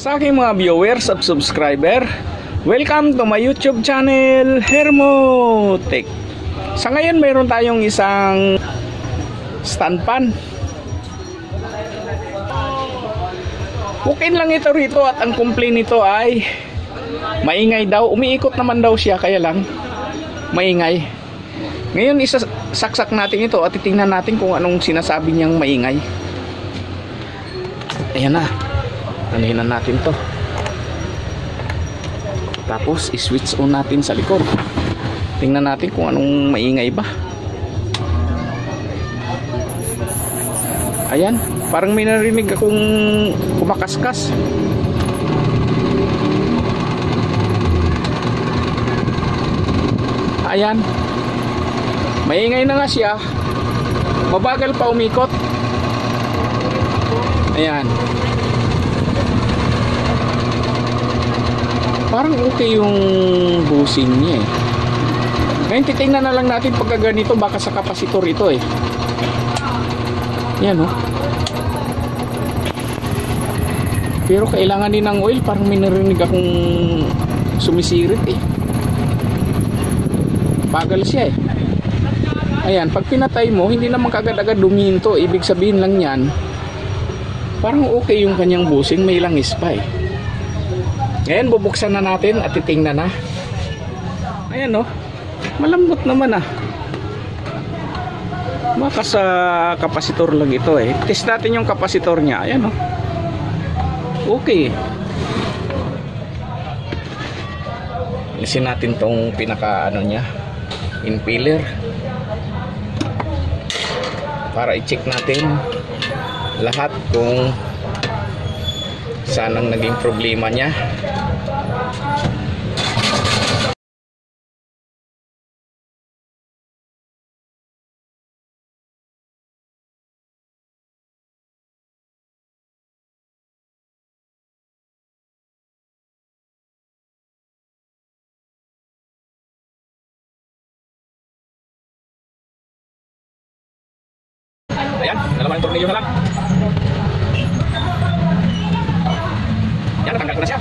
Sa aking mga viewers at subscriber, welcome to my YouTube channel, Hermotech. Sa ngayon mayroon tayong isang stand pan. Walk-in lang ito rito at ang complaint nito ay maingay daw. Umiikot naman daw siya, kaya lang maingay. Ngayon isasaksak natin ito at titingnan natin kung anong sinasabi niyang maingay. Ayan na. Anihinan natin to. Tapos i-switch on natin sa likod. Tingnan natin kung anong maingay ba. Ayan, parang may narinig akong kumakaskas. Ayan, maingay na nga siya. Mabagal pa umikot. Ayan, parang okay yung busing niya eh. Ngayon titingnan na lang natin pagka ganito, baka sa kapasitor ito eh. Yan oh. Pero kailangan din ng oil, parang may narinig akong sumisirit eh. Bagal siya eh. Ayan, pag pinatay mo, hindi naman kagad-agad duminto. Ibig sabihin lang yan, parang okay yung kanyang busing, may langis pa eh. Ngayon bubuksan na natin at titingnan na. Ayan oh, malambot naman ah. Baka sa kapasitor lang ito eh. Test natin yung kapasitor niya. Ayan oh, okay. Alisin natin tong pinaka ano niya, impeller, para i-check natin lahat kung saan ang naging problema niya. Ayan, dalawa ng tornilyo na lang. Yan, natanggal ko na siya.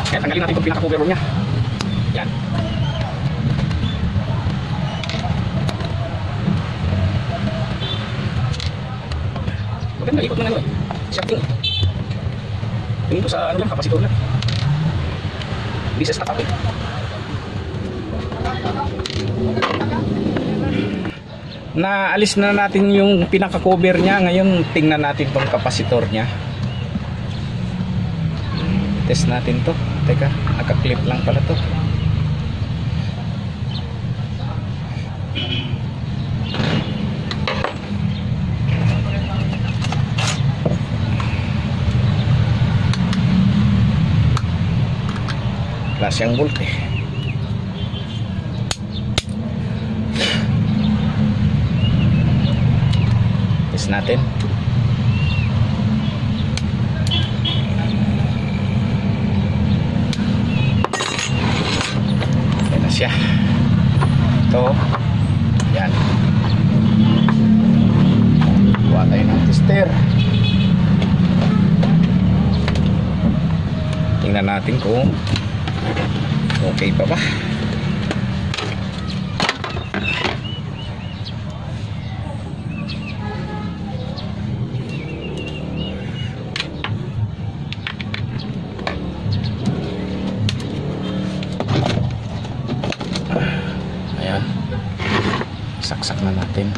Kaya tanggalin natin itong pinaka-cover niya. Yan. Maganda, ikot na nga eh. Shocking. Tingin ko sa ano lang, kapasitor lang. Hindi sa stock up eh. Naalis na natin yung pinaka-cover niya. Ngayon tingnan natin tong kapasitor niya. Test natin to. Teka, naka-clip lang pala to. Klase ang bolt eh. Test natin. Ayan na siya. Ito. Yan. Kuha tayo ng tester. Tingnan natin kung okay pa ba. Ayan, saksak na natin.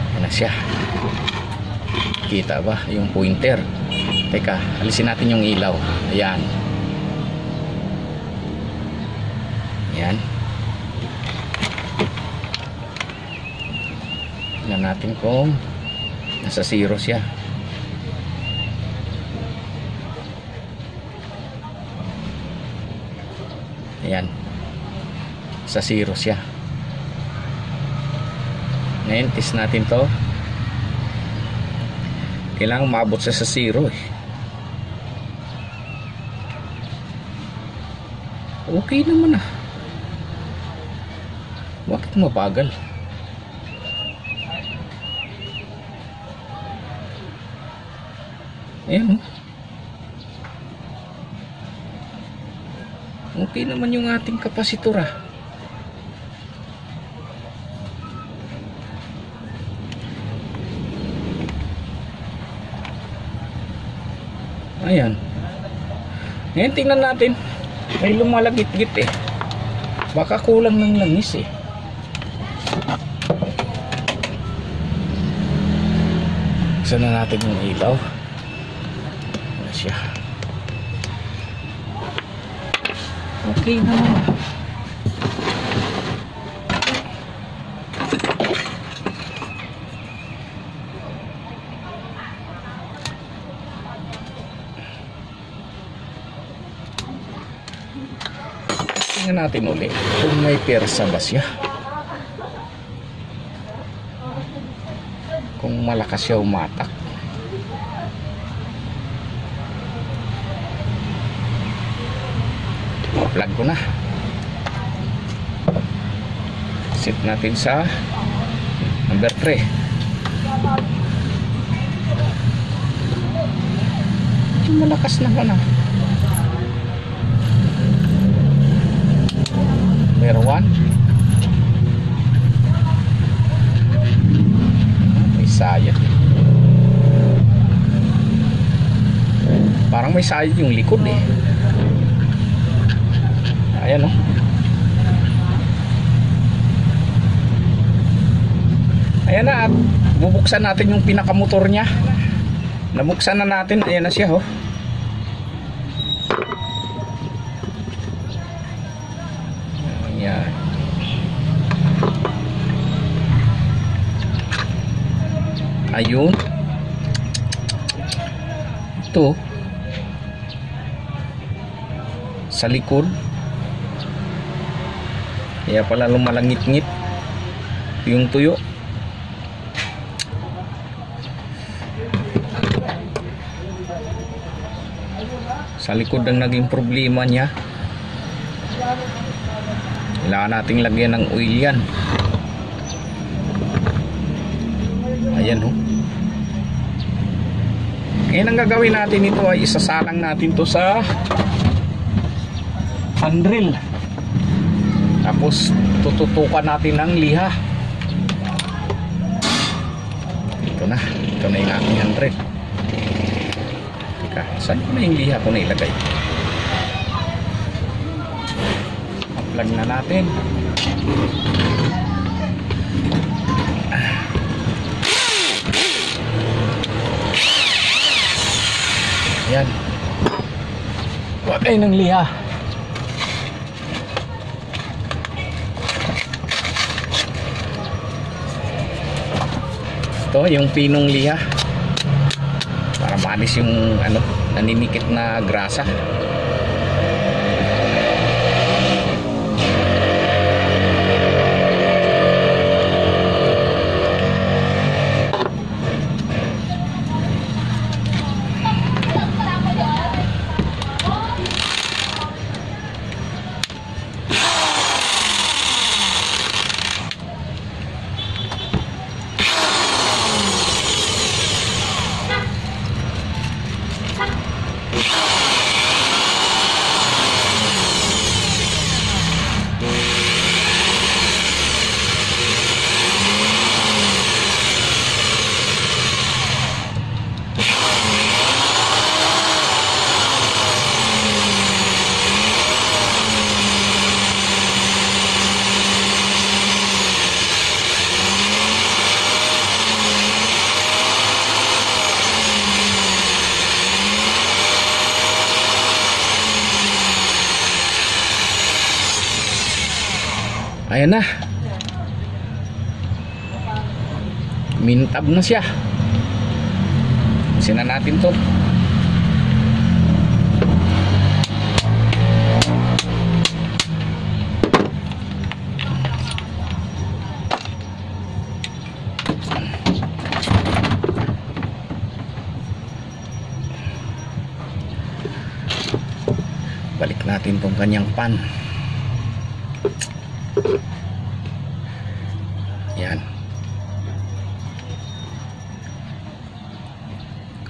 Ayan na siya. Kita ba yung pointer? Teka, alisin natin yung ilaw. Ayan. Ayan. Tingnan natin kung nasa zero siya. Ayan, sa zero siya. Ngayon test natin to. Kailangan maabot siya sa zero eh. Okay naman ah. Bakit mabagal? Ayan, oh. Okay naman yung ating kapasitor, ah. Ayan. Ngayon tingnan natin. May lumalagit-git eh. Baka kulang ng langis eh. Buksan na natin yung ilaw. Ayan siya. Okay naman. Tingnan natin ulit kung may persa ba siya. Kung malakas siya umatak. Plug ko na. Set natin sa number 3. Malakas naman, ah. Number 1. May sayad. Parang may sayad yung likod eh. Ayan, oh. Ayan na, at bubuksan natin yung pinakamotor niya. Nabuksan na natin. Ayan na siya, oh. Ayan. Ayun. Ito sa likod. Kaya pala lumalangit-ngit yung tuyo. Sa likod ang naging problema niya. Kailangan nating lagyan ng oil yan. Ayan, oh. Ngayon ang gagawin natin ito ay isasalang natin to sa handrill. Tapos tututukan natin ng liha. Ito na yung aking handrill. Teka, saan ko na yung liha ko na ilagay? Plug na natin. Ayan. Huwag kayo ng liha. Ito yung pinong liha para maalis yung ano, naninikit na grasa. Ayan na. Mintab na siya. Sina natin to. Balik natin tong kanyang pan. Yan.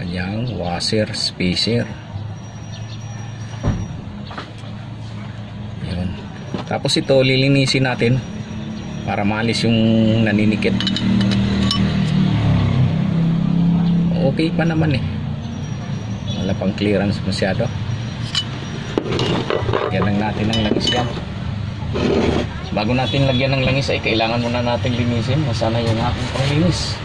kanyang washer spacer. Yun. Tapos ito lilinisin natin para maalis yung naninikit. Okay pa naman eh, wala pang clearance masyado. Lagyan lang natin ng langis yan. Bago natin lagyan ng langis ay kailangan muna natin linisin. Nasana yung aking panglinis.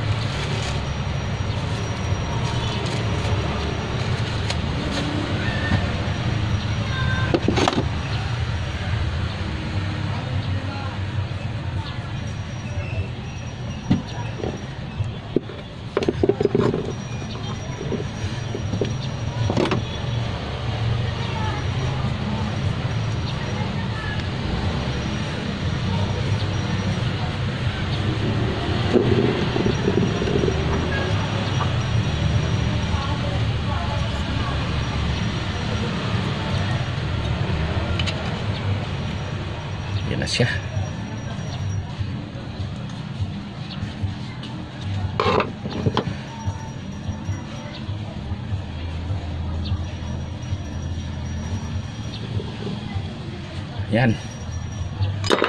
Yan na siya. Yan.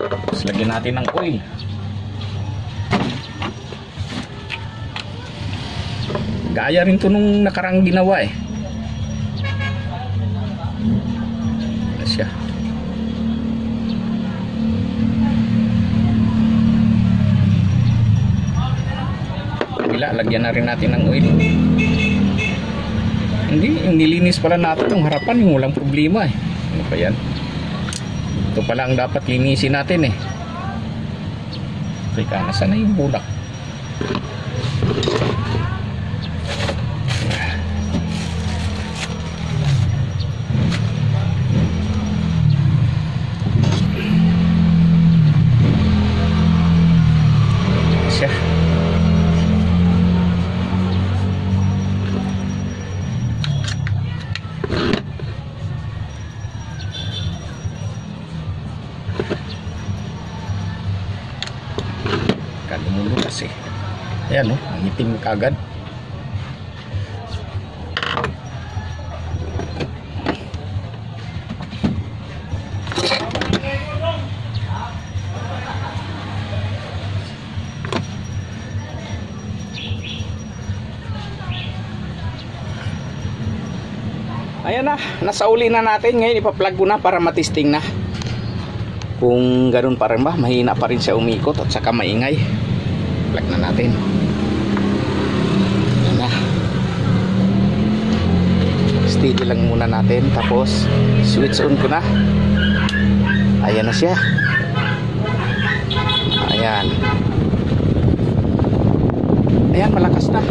Tapos lagyan natin ng oil. Gaya rin to nung nakarang ginawa eh. Yan na siya. Lagyan na rin natin ng oil. Hindi, yung nilinis pala natin yung harapan, yung walang problema eh. Ano pa yan? Ito pala ang dapat linisin natin eh. Teka, nasaan na yung bulak? Siya. Kalumulo kasi. Ayan o, ang itim kagad. Ayan na, nasa uli na natin. Ngayon ipa-plug ko na para matesting na kung ganoon pa rin ba, mahina pa rin siya umikot at saka maingay. Plug na natin. Ayan na. Steady lang muna natin, tapos switch on ko na. Ayan na siya. Ayan. Ayan, malakas na.